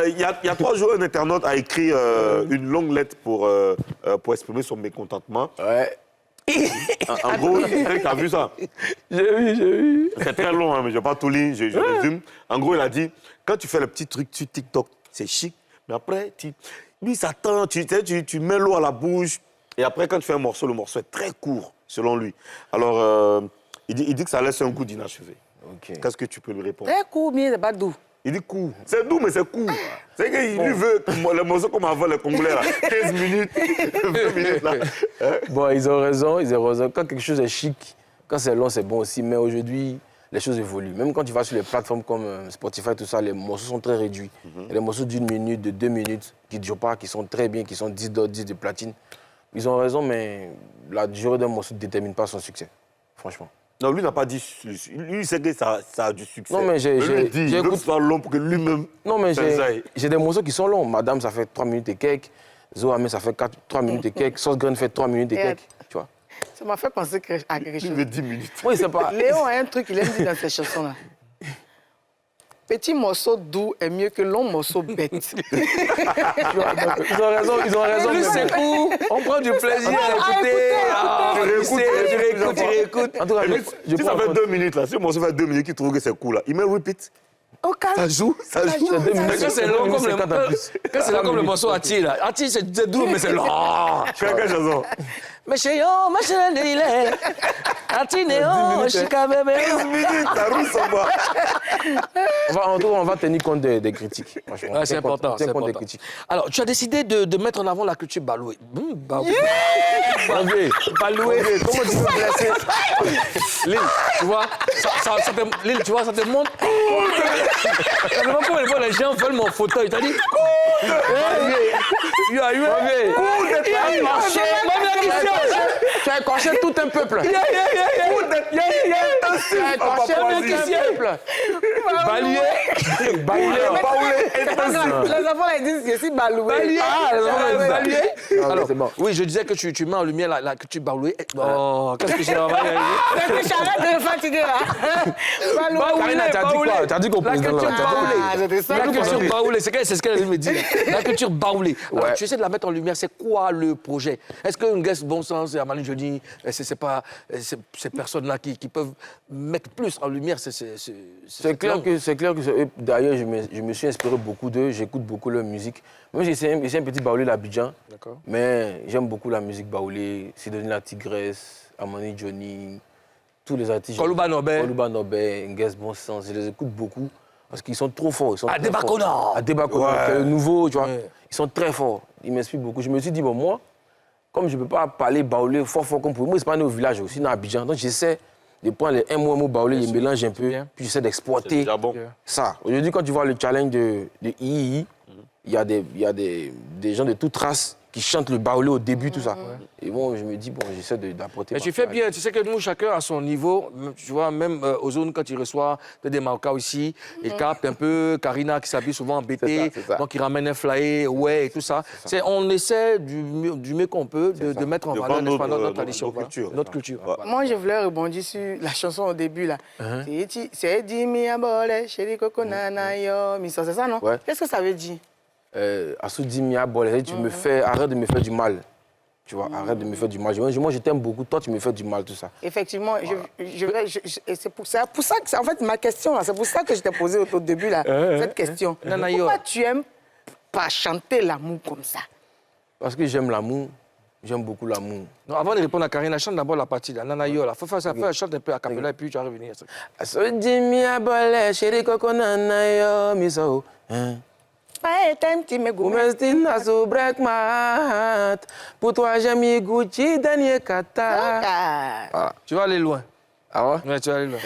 il y a 3 jours, un internaute a écrit une longue lettre pour exprimer son mécontentement. Ouais. En gros, tu as vu ça? J'ai vu. C'est très long, hein, mais je ne vais pas tout lire, je résume. En gros, il a dit, quand tu fais le petit truc sur TikTok, c'est chic, mais après, lui, ça tend, tu mets l'eau à la bouche, et après, quand tu fais un morceau, le morceau est très court, selon lui. Alors, il dit que ça laisse un goût d'inachevé. Okay. Qu'est-ce que tu peux lui répondre? Très court, mais c'est pas doux. Il dit court. C'est doux, mais c'est court. C'est qu'il lui veut le morceau comme avant les Congolais, là. 15 minutes, 20 minutes, là. Bon, ils ont raison. Quand quelque chose est chic, quand c'est long, c'est bon aussi. Mais aujourd'hui, les choses évoluent. Même quand tu vas sur les plateformes comme Spotify, tout ça, les morceaux sont très réduits. Il y a des morceaux d'1 minute, de 2 minutes, qui ne durent pas, qui sont très bien, qui sont 10 d'or, 10 de platine. Ils ont raison, mais la durée d'un morceau ne détermine pas son succès, franchement. Non, lui n'a pas dit... Lui, il sait que ça a du succès. Non, mais j'ai dit, il veut que ce soit long pour que lui-même... Non, mais j'ai des morceaux qui sont longs. Madame, ça fait 3 minutes et quelques. Zoamé, ça fait 3 minutes et quelques. Sauce Graine fait 3 minutes et quelques. Tu vois. Ça m'a fait penser à quelque chose. Il veut 10 minutes. Oui, c'est pas... Léon a un truc qu'il aime dire dans ses chansons-là. Petit morceau doux est mieux que long morceau bête. Ils ont raison. Plus c'est court, on prend du plaisir à écouter. Tu réécoutes. En tout cas, si ça fait 2 minutes, là, si le morceau fait 2 minutes, qu'il trouve que c'est cool, là, il met repeat. Ça joue. Quand c'est long comme le morceau Ati, là. Ati, c'est doux, mais c'est long. Tu fais quelle chanson? Mais chez yo, ma chérie, il est. Ati, néo, chica bébé. 15 minutes, ça roule sans moi. En tout cas, on va tenir compte des critiques. Ouais, c'est important. Des critiques. Alors, tu as décidé de mettre en avant la culture balouée. Baloué. Baloué. Comment tu peux blesser? Lille, tu vois, Lille, tu vois, ça te montre. Ça te montre comment les gens veulent mon fauteuil. T'as dit Tu as écorché tout un peuple. Tu as écorché tout un peuple. Baloué. Les enfants, ils disent que je suis baloué. Alors, c'est bon. Oui, je disais que tu mets en lumière la culture balouée. Oh, qu'est-ce que j'ai envoyé? J'arrête de me fatiguer, là. Karina, tu as dit quoi? Tu as dit qu'on La culture baoulée. La culture baoulée, c'est ce qu'elle me dit. La culture baoulée. Alors, tu essaies de la mettre en lumière. C'est quoi le projet? Est-ce que Nguès Bon Sens et Amaline Johnny, c'est pas ces personnes-là qui peuvent mettre plus en lumière? C'est clair que d'ailleurs, je me suis inspiré beaucoup d'eux. J'écoute beaucoup leur musique. Moi, j'ai un petit baoulé d'Abidjan. Mais j'aime beaucoup la musique baoulée. Sidonie la Tigresse, Amaline Johnny, tous les artistes. Koluba Nobel, Nguès Bon Sens, je les écoute beaucoup parce qu'ils sont trop forts. Adebakona, c'est le nouveau, tu vois. Ils sont très forts. Ils m'inspirent beaucoup. Je me suis dit, bon, moi, comme je ne peux pas parler baoulé fort comme pour moi, c'est pas né au village aussi, dans Abidjan. Donc j'essaie de prendre les mots baoulé, je mélange un peu, puis j'essaie d'exporter ça. Aujourd'hui, quand tu vois le challenge de II, il y a des gens de toute race qui chantent le baoulé au début, tout ça. Et bon, je me dis, bon, j'essaie d'apporter... Mais tu fais bien, tu sais que nous, chacun à son niveau, tu vois, même aux zones, quand il reçoit des Marocains aussi, il capte un peu, Karina qui s'habille souvent en BT, donc il ramène un flyer, et tout ça. On essaie du mieux qu'on peut de mettre en valeur notre tradition, notre culture. Moi, je voulais rebondir sur la chanson au début, là. C'est dit mi abole, chéri coco nana yo, mi c'est ça, non? Qu'est-ce que ça veut dire? Tu me fais, arrête de me faire du mal. Tu vois, arrête de me faire du mal. Moi, je t'aime beaucoup, toi, tu me fais du mal, tout ça. Effectivement, c'est pour ça que, en fait, ma question, c'est pour ça que je t'ai posé au début, là, cette question. Pourquoi tu aimes pas chanter l'amour comme ça? Parce que j'aime l'amour. J'aime beaucoup l'amour. Non, avant de répondre à Karina, chante d'abord la partie là. Nana yo, là. Faut faire ça, chante un peu à cappella et puis tu vas revenir. Asodimi abole, chéri coco nana yo, miso. Break my heart. Pour toi, j'ai mis Gucci, dernier kata. Tu vas aller loin. Ah ouais? Ouais, tu vas aller loin.